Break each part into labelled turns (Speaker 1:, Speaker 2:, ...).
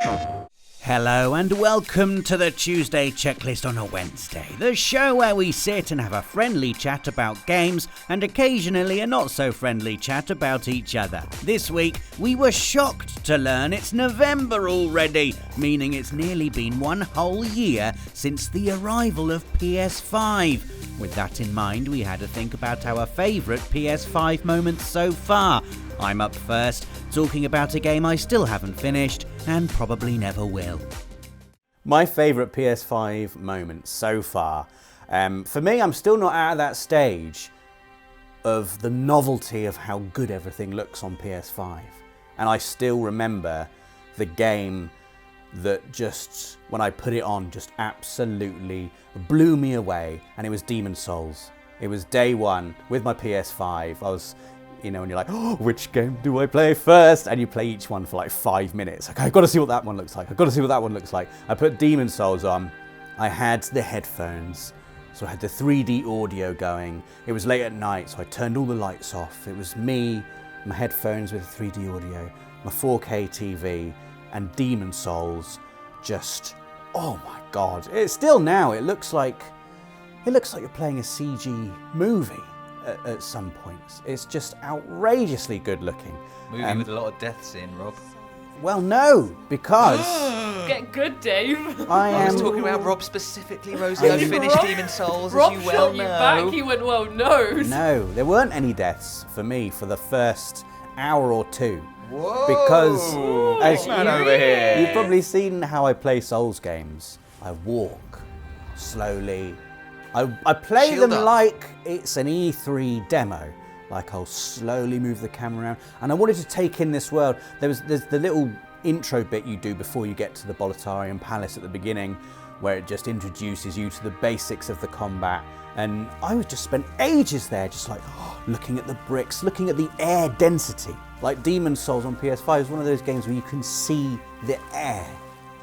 Speaker 1: Hello and welcome to the Tuesday Checklist on a Wednesday, the show where we sit and have a friendly chat about games and occasionally a not so friendly chat about each other. This week we were shocked to learn it's November already, meaning it's nearly been one whole year since the arrival of PS5. With that in mind, we had to think about our favourite PS5 moments so far. I'm up first, talking about a game I still haven't finished and probably never will.
Speaker 2: My favourite PS5 moments so far. For me, I'm still not out of that stage of the novelty of how good everything looks on PS5. And I still remember the game that just, when I put it on, just absolutely blew me away, and it was Demon's Souls. It was day one with my PS5. I was, you know, and you're like, oh, which game do I play first? And you play each one for like 5 minutes. Like, I've got to see what that one looks like. I've got to see what that one looks like. I put Demon's Souls on. I had the headphones, so I had the 3D audio going. It was late at night, so I turned all the lights off. It was me, my headphones with 3D audio, my 4K TV, and Demon's Souls. Just, oh my God. It's still now, it looks like you're playing a CG movie. At some points. It's just outrageously good looking.
Speaker 3: Movie with a lot of deaths in, Rob.
Speaker 2: Well, no, because
Speaker 4: Get good, Dave.
Speaker 3: I was talking about Rob specifically, Rosie. I finished Demon's Souls,
Speaker 4: Rob
Speaker 3: as you well
Speaker 4: shot you
Speaker 3: know.
Speaker 4: back. He went, well, no.
Speaker 2: No, there weren't any deaths for me for the first hour or two.
Speaker 3: Whoa!
Speaker 2: Because as
Speaker 3: Man over here.
Speaker 2: you've probably seen how I play Souls games. I walk slowly. I play
Speaker 3: Shield
Speaker 2: them
Speaker 3: up.
Speaker 2: like it's an E3 demo. Like, I'll slowly move the camera around. And I wanted to take in this world. There's the little intro bit you do before you get to the Boletarian Palace at the beginning, where it just introduces you to the basics of the combat. And I would just spend ages there, just like looking at the bricks, looking at the air density. Like Demon's Souls on PS5 is one of those games where you can see the air.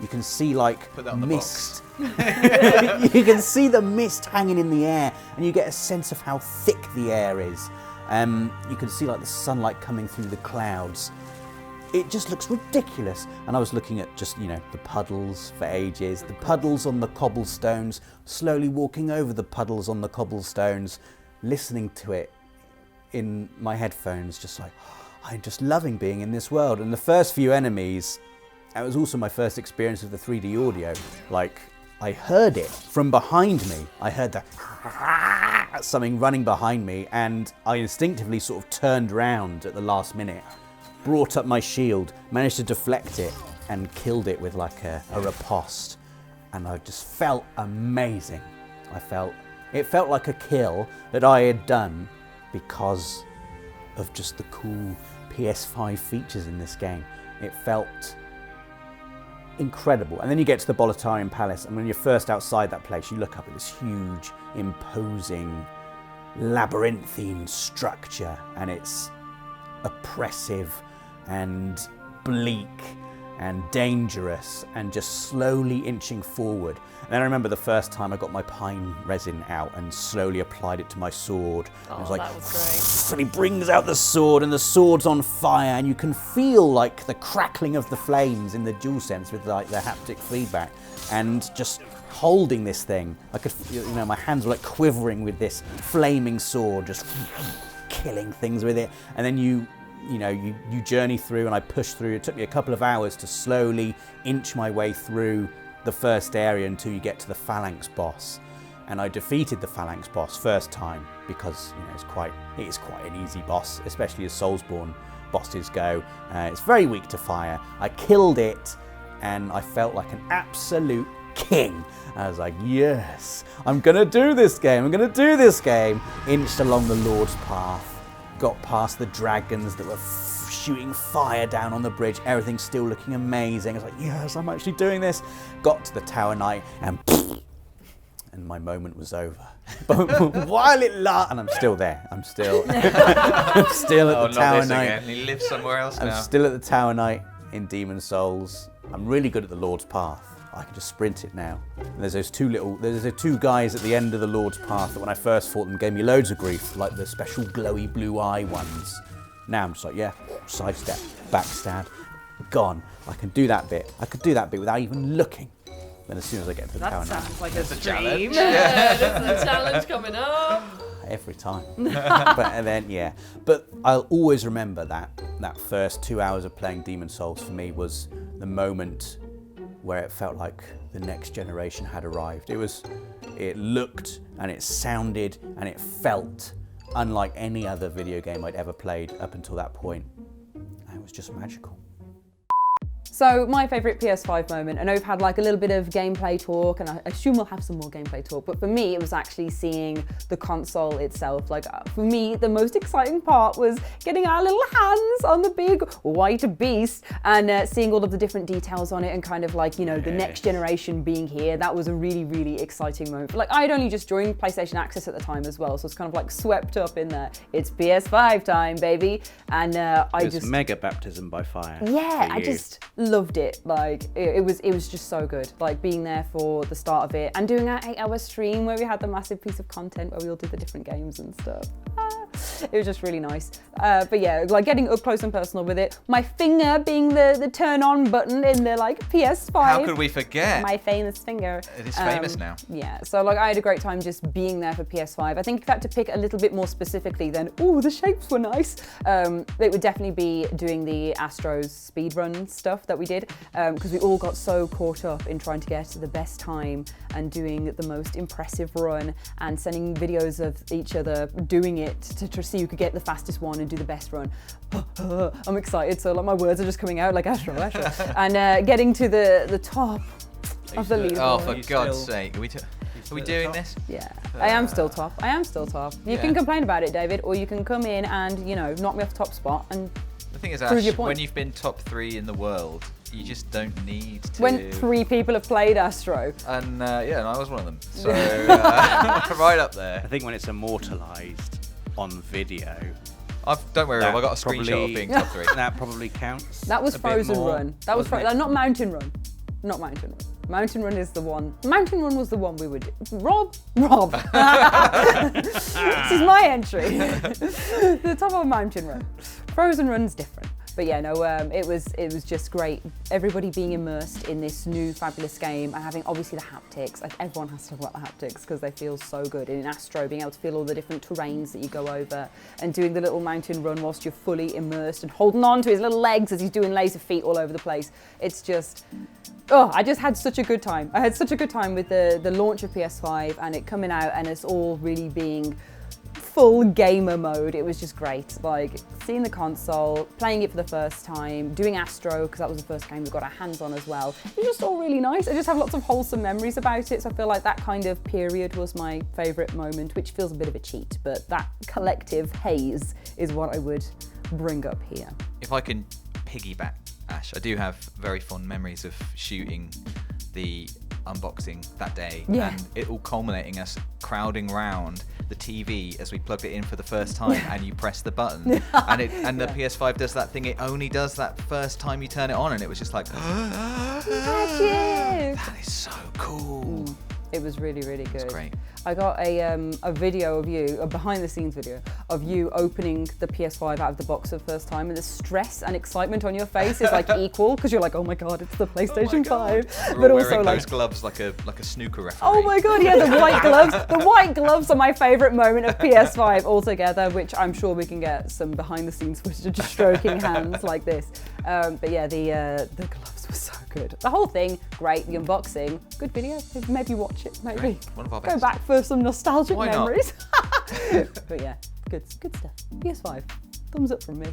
Speaker 2: You can see like
Speaker 3: Put that on the
Speaker 2: mist. You can see the mist hanging in the air, and you get a sense of how thick the air is. You can see like the sunlight coming through the clouds. It just looks ridiculous. And I was looking at just, you know, the puddles for ages, the puddles on the cobblestones, slowly walking over the puddles on the cobblestones, listening to it in my headphones, just like, I'm just loving being in this world. And the first few enemies, it was also my first experience of the 3D audio. Like, I heard it from behind me. I heard the something running behind me, and I instinctively sort of turned round at the last minute, brought up my shield, managed to deflect it, and killed it with like a riposte. And I just felt amazing. It felt like a kill that I had done because of just the cool PS5 features in this game. It felt incredible. And then you get to the Boletarian Palace, and when you're first outside that place, you look up at this huge, imposing, labyrinthine structure, and it's oppressive and bleak and dangerous and just slowly inching forward. And then I remember the first time I got my pine resin out and slowly applied it to my sword.
Speaker 4: Oh,
Speaker 2: it was like,
Speaker 4: that was
Speaker 2: and he brings out the sword, and the sword's on fire, and you can feel like the crackling of the flames in the DualSense with like the haptic feedback. And just holding this thing, I could, you know, my hands were like quivering with this flaming sword, just killing things with it. And then you journey through, and I pushed through. It took me a couple of hours to slowly inch my way through the first area until you get to the Phalanx boss. And I defeated the Phalanx boss first time because, you know, it is quite an easy boss, especially as Soulsborne bosses go. It's very weak to fire. I killed it, and I felt like an absolute king. I was like, yes, I'm gonna do this game. Inched along the Lord's path, got past the dragons that were shooting fire down on the bridge, everything's still looking amazing. I was like, yes, I'm actually doing this. Got to the Tower Knight, and my moment was over. But while it lasted, and I'm still there. I'm still at the Tower Knight.
Speaker 3: He lives somewhere else now.
Speaker 2: I'm still at the Tower Knight in Demon's Souls. I'm really good at the Lord's Path. I can just sprint it now. And there's those two guys at the end of the Lord's Path that when I first fought them gave me loads of grief, like the special glowy blue eye ones. Now I'm just like, yeah, sidestep, backstab, gone. I can do that bit. I could do that bit without even looking. Then as soon as I get to the
Speaker 4: That
Speaker 2: power nap,
Speaker 4: sounds like a
Speaker 3: challenge.
Speaker 4: dream. Yeah, there's a challenge coming up.
Speaker 2: every time. But I'll always remember that first 2 hours of playing Demon's Souls for me was the moment where it felt like the next generation had arrived. It looked and it sounded and it felt unlike any other video game I'd ever played up until that point. And it was just magical.
Speaker 5: So my favourite PS5 moment, I know we've had like a little bit of gameplay talk, and I assume we'll have some more gameplay talk, but for me it was actually seeing the console itself. Like for me, the most exciting part was getting our little hands on the big white beast and seeing all of the different details on it and kind of like, you know, the next generation being here. That was a really, really exciting moment. Like I'd only just joined PlayStation Access at the time as well, so it's kind of like swept up in there. It's PS5 time, baby. And
Speaker 1: it was mega baptism by fire.
Speaker 5: Yeah, I just loved it. Like it was just so good. Like being there for the start of it and doing our 8-hour stream where we had the massive piece of content where we all did the different games and stuff. It was just really nice. But yeah, like getting up close and personal with it. My finger being the turn on button in the like PS5.
Speaker 3: How could we forget?
Speaker 5: My famous finger.
Speaker 3: It is famous now.
Speaker 5: Yeah, so like I had a great time just being there for PS5. I think if I had to pick a little bit more specifically, then the shapes were nice. It would definitely be doing the Astros speedrun stuff that we did, because we all got so caught up in trying to get to the best time and doing the most impressive run and sending videos of each other doing it to see who could get the fastest one and do the best run. I'm excited, so like my words are just coming out like Astro. And getting to the top of the leaderboard.
Speaker 3: Oh, for God's sake. Are we doing this?
Speaker 5: Yeah, I am still top. You can complain about it, David, or you can come in and, you know, knock me off the top spot. And
Speaker 3: the thing is,
Speaker 5: prove your
Speaker 3: Ash,
Speaker 5: point.
Speaker 3: when you've been top 3 in the world, you just don't need to.
Speaker 5: When 3 people have played Astro.
Speaker 3: And and I was one of them. So right up there.
Speaker 1: I think when it's immortalised on video.
Speaker 3: Don't worry, Rob, I got a screenshot of being top 3.
Speaker 1: That probably counts.
Speaker 5: That was
Speaker 1: a bit
Speaker 5: Frozen
Speaker 1: more,
Speaker 5: Run. That was
Speaker 1: wasn't it?
Speaker 5: not Mountain Run. Not Mountain Run. Mountain Run is the one. Mountain Run was the one we would do. Rob. This is my entry. The top of Mountain Run. Frozen Run's different. But yeah, no, it was just great. Everybody being immersed in this new fabulous game and having obviously the haptics. Like, everyone has to talk about the haptics because they feel so good. And in Astro, being able to feel all the different terrains that you go over and doing the little mountain run whilst you're fully immersed and holding on to his little legs as he's doing laser feet all over the place. It's just, I just had such a good time. I had such a good time with the launch of PS5 and it coming out and it's all really being full gamer mode. It was just great. Like seeing the console, playing it for the first time, doing Astro because that was the first game we got our hands on as well. It was just all really nice. I just have lots of wholesome memories about it. So I feel like that kind of period was my favourite moment, which feels a bit of a cheat, but that collective haze is what I would bring up here.
Speaker 3: If I can piggyback, Ash, I do have very fond memories of shooting the unboxing that day, and it all culminating us crowding round the TV as we plugged it in for the first time, and you press the button, and the PS5 does that thing. It only does that first time you turn it on, and it was just like,
Speaker 5: Magic!
Speaker 3: That is so cool.
Speaker 5: It was really, really good.
Speaker 3: It's great.
Speaker 5: I got a video of you, a behind-the-scenes video of you opening the PS5 out of the box for the first time, and the stress and excitement on your face is like equal because you're like, oh my god, it's the PlayStation 5.
Speaker 3: We're all wearing those gloves like a snooker referee.
Speaker 5: Oh my god, yeah, the white gloves. The white gloves are my favourite moment of PS5 altogether, which I'm sure we can get some behind-the-scenes footage of just stroking hands like this. But yeah, the gloves were so good. The whole thing, great. The unboxing, good video. Maybe watch it. Maybe
Speaker 3: Great. One of our best.
Speaker 5: go back for some nostalgic
Speaker 3: Why not?
Speaker 5: memories. But yeah, good stuff. PS5, thumbs up from me.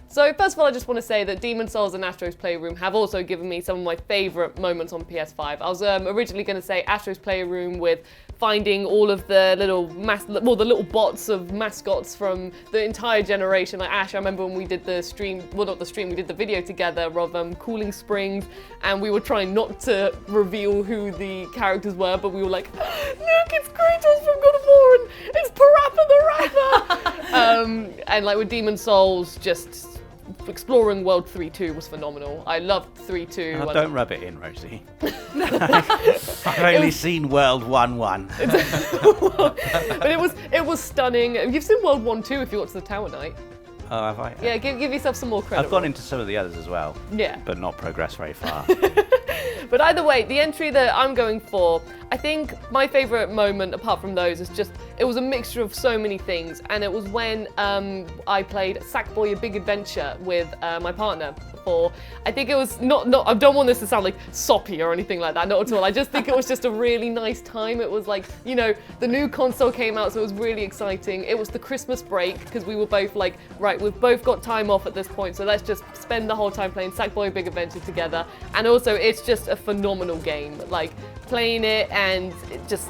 Speaker 4: So first of all, I just want to say that Demon's Souls and Astro's Playroom have also given me some of my favourite moments on PS5. I was originally going to say Astro's Playroom with finding all of the little the little bots of mascots from the entire generation. Like Ash, I remember when we did the stream, well not the stream, we did the video together of Cooling Springs, and we were trying not to reveal who the characters were, but we were like, look, it's Kratos from God of War, and it's Parappa the Rapper! And like with Demon's Souls, just exploring World 3-2 was phenomenal. I loved 3-2.
Speaker 1: Oh, don't rub it in, Rosie. I've only seen World 1-1.
Speaker 4: But it was stunning. You've seen World 1-2 if you got to the Tower Knight.
Speaker 6: Oh, have I?
Speaker 4: Yeah, give yourself some more credit.
Speaker 6: I've gone into some of the others as well.
Speaker 4: Yeah.
Speaker 6: But not progressed very far.
Speaker 4: But either way, the entry that I'm going for, I think my favourite moment, apart from those, is just, it was a mixture of so many things. And it was when I played Sackboy: A Big Adventure with my partner. I think it was not, I don't want this to sound like soppy or anything like that, not at all. I just think it was just a really nice time. It was like, you know, the new console came out, so it was really exciting. It was the Christmas break, because we were both like, right, we've both got time off at this point, so let's just spend the whole time playing Sackboy: A Big Adventure together. And also, it's just a phenomenal game. Like, playing it and it just,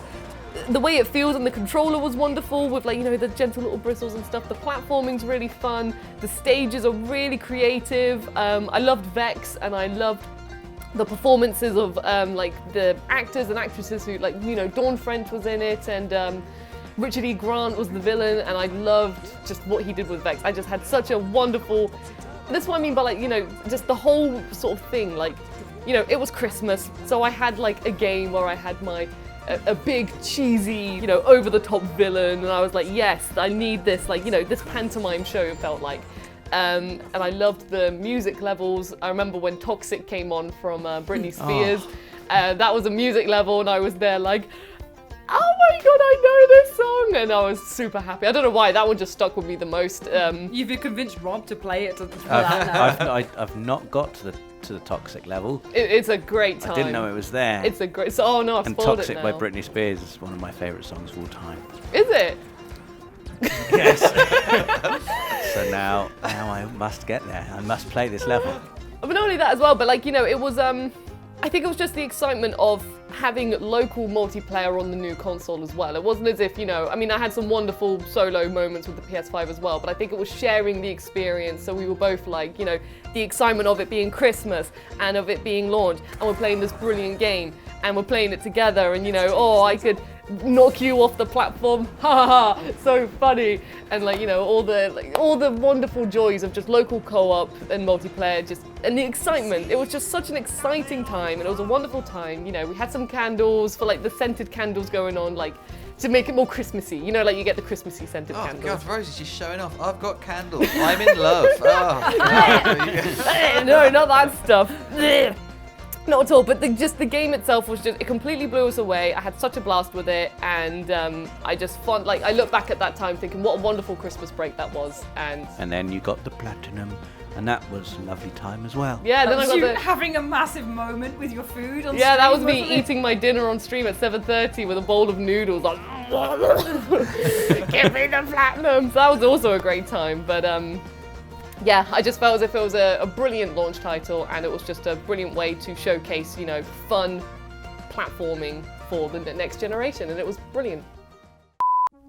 Speaker 4: the way it feels and the controller was wonderful with, like, you know, the gentle little bristles and stuff. The platforming's really fun. The stages are really creative. I loved Vex, and I loved the performances of like the actors and actresses who, like, you know, Dawn French was in it, and Richard E. Grant was the villain, and I loved just what he did with Vex. I just had such a wonderful, that's what I mean by, like, you know, just the whole sort of thing. Like, you know, it was Christmas, so I had like a game where I had my a big cheesy, you know, over-the-top villain, and I was like, yes, I need this, like, you know, this pantomime show, it felt like. And I loved the music levels. I remember when Toxic came on from Britney Spears. That was a music level, and I was there like, oh my god, I know this song, and I was super happy. I don't know why, that one just stuck with me the most.
Speaker 5: You've convinced Rob to play it.
Speaker 6: I've not got to the Toxic level.
Speaker 4: It's a great time.
Speaker 6: I didn't know it was there.
Speaker 4: It's a great, so, oh no, I've
Speaker 6: and
Speaker 4: spoiled
Speaker 6: Toxic
Speaker 4: it
Speaker 6: by
Speaker 4: now.
Speaker 6: Britney Spears is one of my favourite songs of all time.
Speaker 4: Is it?
Speaker 6: Yes. So now I must get there. I must play this level.
Speaker 4: But not only that as well, but, like, you know, it was, I think it was just the excitement of having local multiplayer on the new console as well. It wasn't as if, you know, I mean, I had some wonderful solo moments with the PS5 as well, but I think it was sharing the experience. So we were both like, you know, the excitement of it being Christmas and of it being launched, and we're playing this brilliant game, and we're playing it together, and, you know, oh, I could knock you off the platform, ha ha ha, so funny. And, like, you know, all the wonderful joys of just local co-op and multiplayer, just, and the excitement. It was just such an exciting time, and it was a wonderful time. You know, we had some candles, for like the scented candles going on, like, to make it more Christmassy. You know, like, you get the Christmassy scented
Speaker 3: Oh
Speaker 4: candles.
Speaker 3: God, Rose is just showing off. I've got candles. I'm in love. Oh, God.
Speaker 4: No, not that stuff. Not at all, but just the game itself was just, it completely blew us away. I had such a blast with it, and I just found, like, I look back at that time thinking what a wonderful Christmas break that was. And
Speaker 6: then you got the platinum, and that was a lovely time as well.
Speaker 4: yeah, then I got
Speaker 5: you
Speaker 4: the,
Speaker 5: having a massive moment with your food on
Speaker 4: yeah, that
Speaker 5: stream,
Speaker 4: was me
Speaker 5: wasn't it?
Speaker 4: eating my dinner on stream at 7:30 with a bowl of noodles, like, give me the platinum. So that was also a great time, but yeah, I just felt as if it was a brilliant launch title, and it was just a brilliant way to showcase, you know, fun platforming for the next generation, and it was brilliant.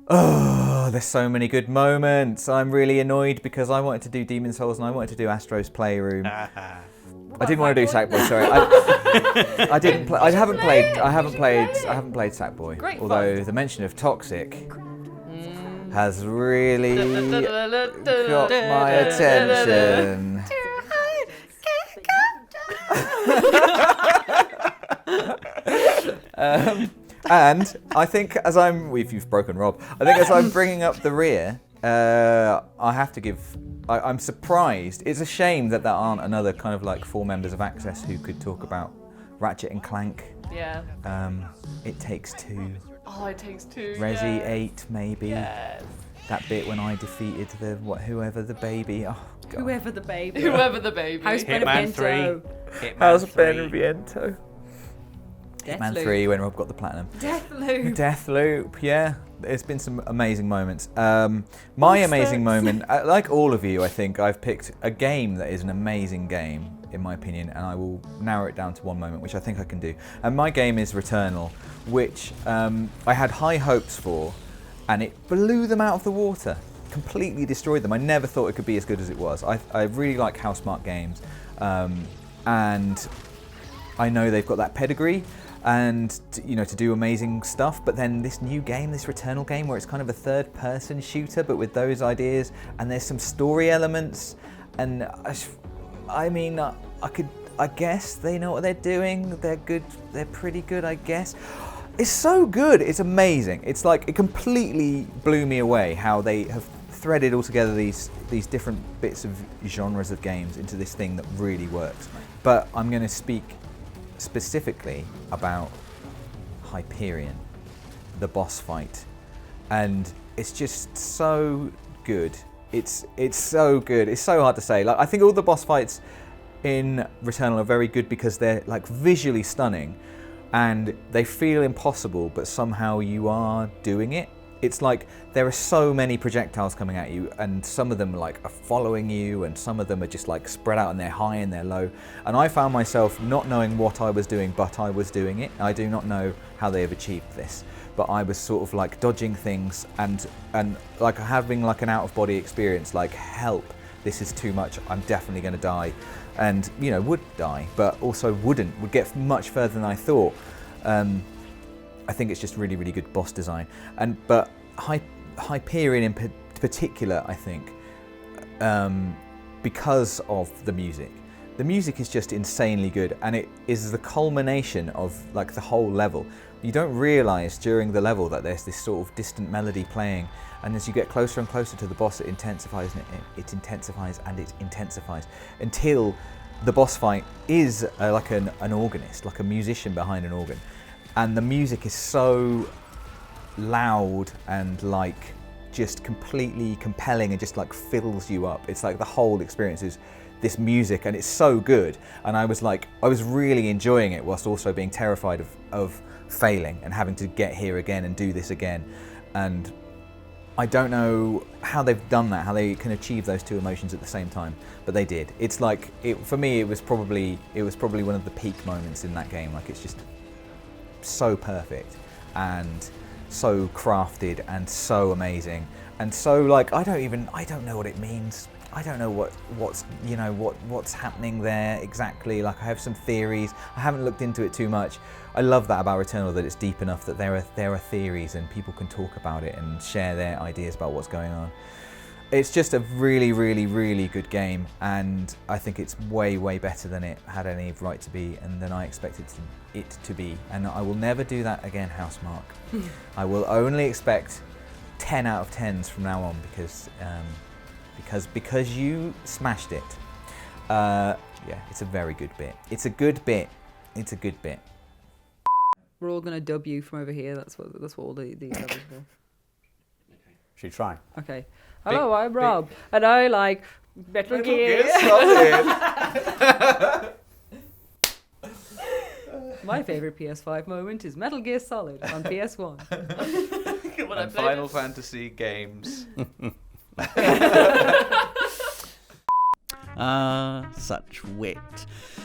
Speaker 7: Oh, there's so many good moments. I'm really annoyed because I wanted to do Demon's Souls and I wanted to do Astro's Playroom. I didn't want to do Sackboy. Sorry, I didn't play. I haven't played Sackboy.
Speaker 4: Great
Speaker 7: although
Speaker 4: fun.
Speaker 7: the mention of Toxic has really got my attention. And I think as you've broken Rob. I think as I'm bringing up the rear, I have to give. I'm surprised. It's a shame that there aren't another kind of like 4 members of Access who could talk about Ratchet and Clank.
Speaker 4: Yeah.
Speaker 7: It Takes Two.
Speaker 4: Oh, It Takes Two.
Speaker 7: Resi
Speaker 4: yes.
Speaker 7: 8 maybe.
Speaker 4: Yes.
Speaker 7: That bit when I defeated whoever the baby. Oh God.
Speaker 5: Whoever the baby.
Speaker 4: Whoever the baby.
Speaker 5: House
Speaker 6: Hitman 3.
Speaker 5: Beneviento.
Speaker 7: How's
Speaker 6: Hitman
Speaker 7: Ben
Speaker 6: 3.
Speaker 7: Viento? Hitman 3 when Rob got the platinum.
Speaker 5: Deathloop.
Speaker 7: Deathloop, yeah. There's been some amazing moments. My amazing moment, like all of you, I think I've picked a game that is an amazing game, in my opinion, and I will narrow it down to one moment, which I think I can do. And my game is Returnal, which I had high hopes for, and it blew them out of the water. Completely destroyed them. I never thought it could be as good as it was. I really like Housemarque games, and I know they've got that pedigree, and to do amazing stuff. But then this new game, this Returnal game, where it's kind of a third-person shooter, but with those ideas, and there's some story elements, and I guess they know what they're doing. They're good. They're pretty good, I guess. It's so good. It's amazing. It's like it completely blew me away how they have threaded all together these different bits of genres of games into this thing that really works. But I'm going to speak specifically about Hyperion, the boss fight, and it's just so good. It's so good. It's so hard to say. Like, I think all the boss fights in Returnal are very good because they're like visually stunning and they feel impossible, but somehow you are doing it. It's like there are so many projectiles coming at you, and some of them like are following you, and some of them are just like spread out and they're high and they're low. And I found myself not knowing what I was doing, but I was doing it. I do not know how they have achieved this, but I was sort of like dodging things and like having like an out-of-body experience, like help, this is too much, I'm definitely going to die. And, you know, would die, but also would get much further than I thought. I think it's just really, really good boss design. But Hyperion in particular, I think, because of the music. The music is just insanely good, and it is the culmination of like the whole level. You don't realise during the level that there's this sort of distant melody playing, and as you get closer and closer to the boss, it intensifies and it intensifies and it intensifies until the boss fight is like an organist, like a musician behind an organ. And the music is so loud and like just completely compelling and just like fills you up. It's like the whole experience is this music, and it's so good. And I was really enjoying it whilst also being terrified of failing and having to get here again and do this again. And I don't know how they've done that, how they can achieve those two emotions at the same time, but they did. It's like, for me, it was probably one of the peak moments in that game. Like, it's just so perfect and so crafted and so amazing and so like I don't know what it means. I don't know what's happening there exactly. Like, I have some theories. I haven't looked into it too much. I love that about Returnal, that it's deep enough that there are theories and people can talk about it and share their ideas about what's going on. It's just a really, really, really good game, and I think it's way, way better than it had any right to be and than I expected it to be. And I will never do that again, Housemarque. I will only expect 10 out of 10s from now on because you smashed it. Yeah, it's a very good bit. It's a good bit. It's a good bit.
Speaker 5: We're all going to dub you from over here. That's what all the others will.
Speaker 2: Should we try?
Speaker 5: Okay. Hello, I'm Rob, and I like Metal Gear. My favourite PS5 moment is Metal Gear Solid on PS1.
Speaker 3: And Final Fantasy games.
Speaker 1: Such wit.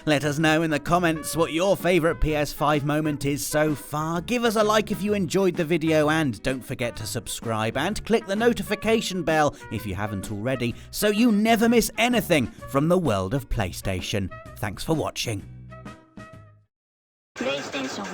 Speaker 1: Let us know in the comments what your favourite PS5 moment is so far. Give us a like if you enjoyed the video, and don't forget to subscribe and click the notification bell if you haven't already, so you never miss anything from the world of PlayStation. Thanks for watching.
Speaker 8: PlayStation